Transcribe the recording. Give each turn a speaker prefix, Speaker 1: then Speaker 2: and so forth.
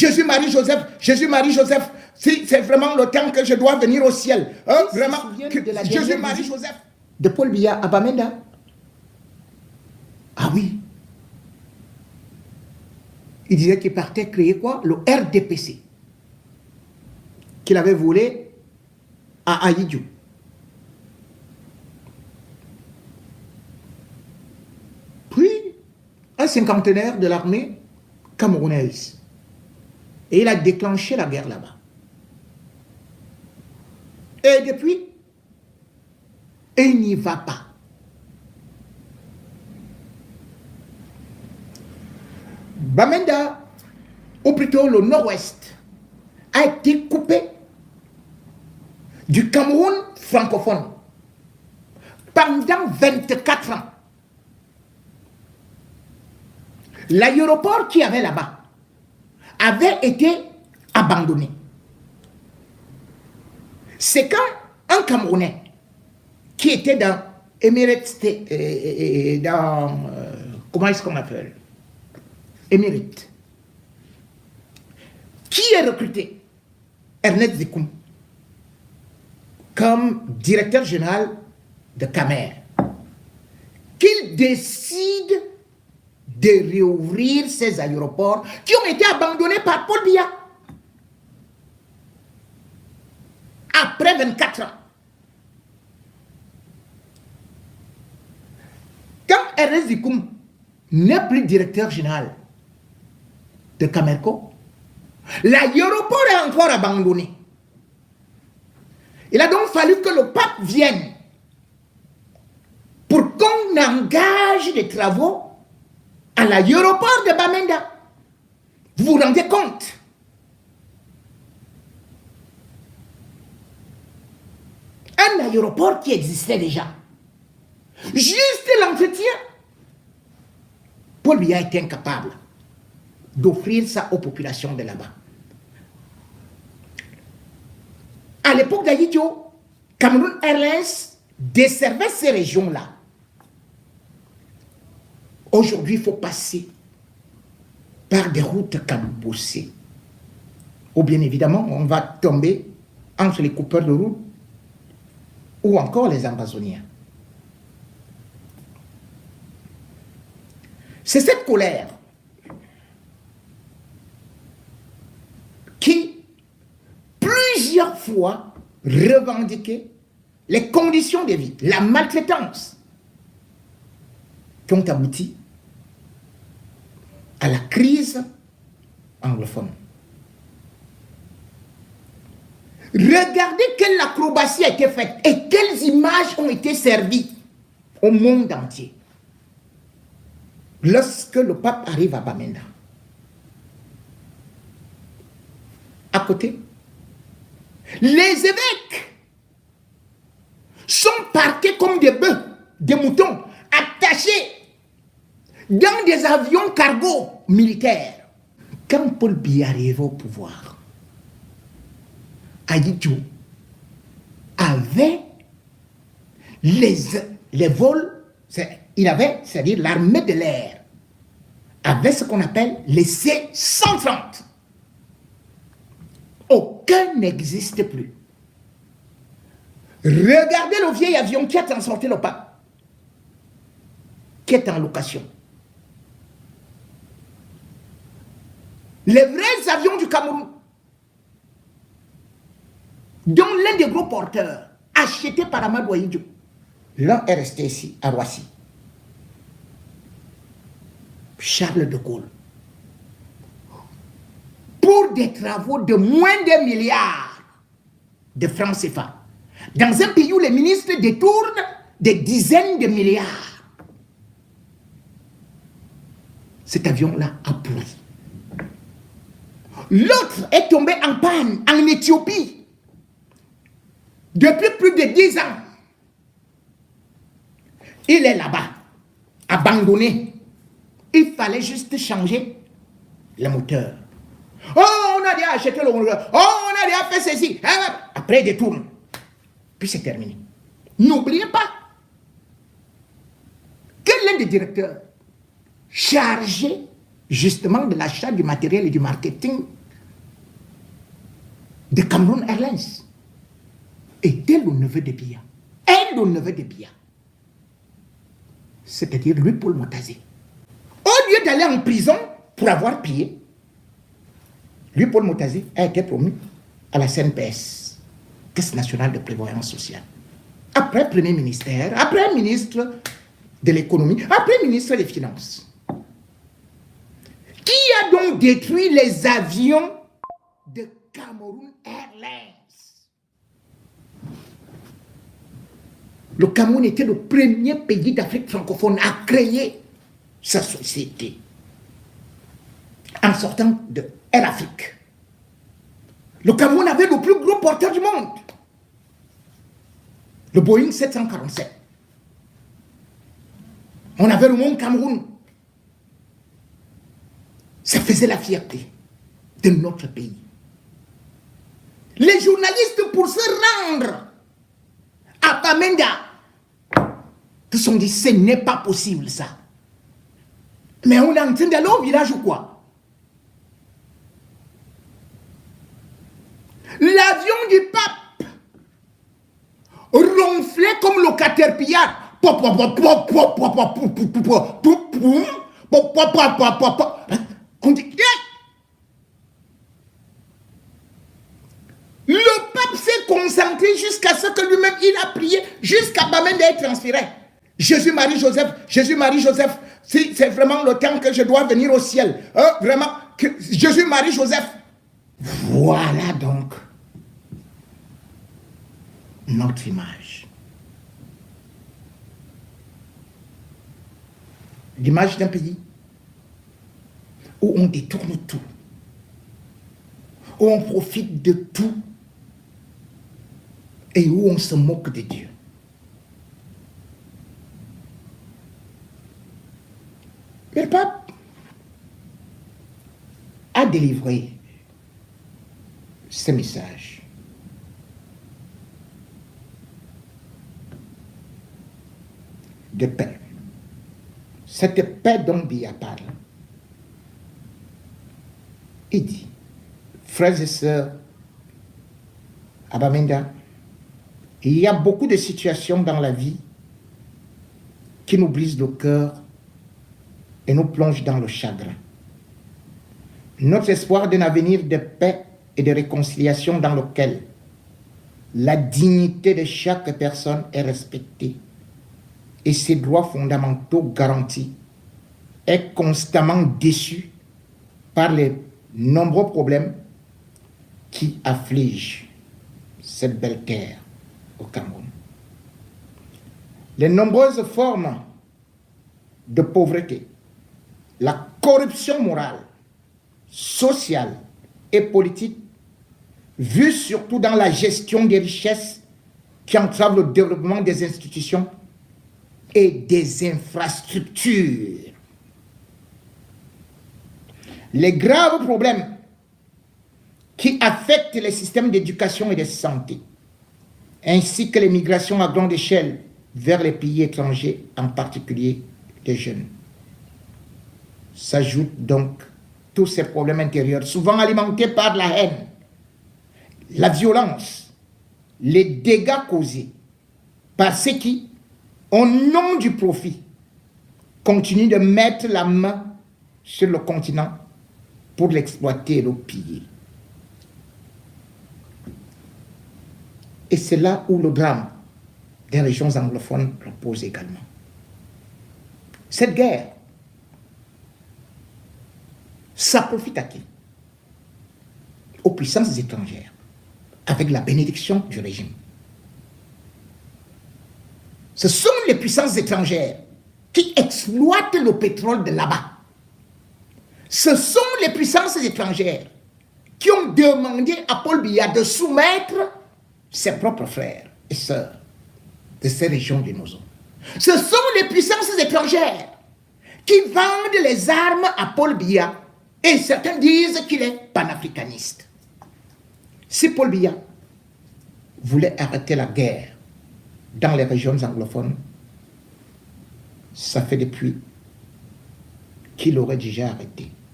Speaker 1: Jésus-Marie-Joseph, si c'est vraiment le temps que je dois venir au ciel. Hein, vraiment, Jésus-Marie-Joseph.
Speaker 2: De Paul Biya à Bamenda.
Speaker 1: Ah oui.
Speaker 2: Il disait qu'il partait créer quoi? Le RDPC. Qu'il avait volé à Aïdjou. Puis, un cinquantenaire de l'armée camerounaise. Et il a déclenché la guerre là-bas. Et depuis, il n'y va pas. Bamenda, ou plutôt le nord-ouest, a été coupé du Cameroun francophone pendant 24 ans. L'aéroport qu'il y avait là-bas avait été abandonné. C'est quand un Camerounais qui était dans Emirates, comment est-ce qu'on appelle? Émérite, qui est recruté? Ernest Zikoum, comme directeur général de Camer, qu'il décide de réouvrir ces aéroports qui ont été abandonnés par Paul Biya après 24 ans. Quand Ernest Zikoum n'est plus directeur général de Camerco, l'aéroport est encore abandonné. Il a donc fallu que le pape vienne pour qu'on engage des travaux à l'aéroport de Bamenda. Vous vous rendez compte? Un aéroport qui existait déjà. Juste l'entretien. Paul Biya était incapable d'offrir ça aux populations de là-bas. À l'époque d'Aïdjo, Cameroun Airlines desservait ces régions-là. Aujourd'hui, il faut passer par des routes cabossées. Ou bien évidemment, on va tomber entre les coupeurs de route ou encore les amazoniens. C'est cette colère qui, plusieurs fois, revendiquait les conditions de vie, la maltraitance, qui ont abouti à la crise anglophone. Regardez quelle acrobatie a été faite et quelles images ont été servies au monde entier lorsque le pape arrive à Bamenda. À côté, les évêques sont parqués comme des bœufs, des moutons, attachés dans des avions cargo militaires. Quand Paul Biya arrive au pouvoir, Aïdjo avait les vols, il avait, c'est-à-dire l'armée de l'air, avait ce qu'on appelle les C-130. Aucun n'existe plus. Regardez le vieil avion qui a transporté le pape, qui est en location. Les vrais avions du Cameroun, dont l'un des gros porteurs, acheté par Amadou Aïdjo, l'un est resté ici, à Roissy. Charles de Gaulle, pour des travaux de moins d'1 milliard de francs CFA, dans un pays où les ministres détournent des dizaines de milliards. Cet avion-là a pourri. L'autre est tombé en panne en Éthiopie depuis plus de 10 ans. Il est là-bas, abandonné. Il fallait juste changer le moteur. Oh, on a déjà acheté le moteur. Oh, on a déjà fait ceci. Après, il détourne. Puis c'est terminé. N'oubliez pas que l'un des directeurs chargé justement de l'achat du matériel et du marketing de Cameroun Airlines était le neveu de Biya. Et le neveu de Biya. C'est-à-dire lui, Paul Motazé. Au lieu d'aller en prison pour avoir pillé, lui, Paul Motazé, a été promu à la CNPS, Caisse nationale de prévoyance sociale. Après premier ministère, après ministre de l'économie, après ministre des finances. Qui a donc détruit les avions de Cameroun Airlines? Le Cameroun était le premier pays d'Afrique francophone à créer sa société en sortant de Air Afrique. Le Cameroun avait le plus gros porteur du monde, le Boeing 747. On avait le monde Cameroun. Ça faisait la fierté de notre pays. Les journalistes, pour se rendre à Bamenda, se sont dit, ce n'est pas possible ça. Mais on est en train d'aller au village ou quoi? L'avion du pape ronflait comme le caterpillar. On dit, le pape s'est concentré jusqu'à ce que lui-même, il a prié, jusqu'à Bamenda être transféré. Jésus, Marie, Joseph, si c'est vraiment le temps que je dois venir au ciel, vraiment, Jésus, Marie, Joseph. Voilà donc notre image. L'image d'un pays où on détourne tout, où on profite de tout et où on se moque de Dieu. Mais le pape a délivré ce message. De paix. Cette paix dont Biya parle. Il dit, frères et sœurs, à Bamenda, il y a beaucoup de situations dans la vie qui nous brisent le cœur et nous plongent dans le chagrin. Notre espoir d'un avenir de paix et de réconciliation dans lequel la dignité de chaque personne est respectée et ses droits fondamentaux garantis est constamment déçu par les nombreux problèmes qui affligent cette belle terre au Cameroun. Les nombreuses formes de pauvreté, la corruption morale, sociale et politique, vue surtout dans la gestion des richesses qui entravent le développement des institutions et des infrastructures. Les graves problèmes qui affectent les systèmes d'éducation et de santé, ainsi que les migrations à grande échelle vers les pays étrangers, en particulier des jeunes. S'ajoutent donc tous ces problèmes intérieurs, souvent alimentés par la haine, la violence, les dégâts causés par ceux qui, au nom du profit, continuent de mettre la main sur le continent pour l'exploiter et le piller. Et c'est là où le drame des régions anglophones repose également. Cette guerre, ça profite à qui? Aux puissances étrangères, avec la bénédiction du régime. Ce sont les puissances étrangères qui exploitent le pétrole de là-bas. Ce sont les puissances étrangères qui ont demandé à Paul Biya de soumettre ses propres frères et sœurs de ces régions de nos zones. Ce sont les puissances étrangères qui vendent les armes à Paul Biya et certains disent qu'il est panafricaniste. Si Paul Biya voulait arrêter la guerre dans les régions anglophones, ça fait depuis qu'il aurait déjà arrêté.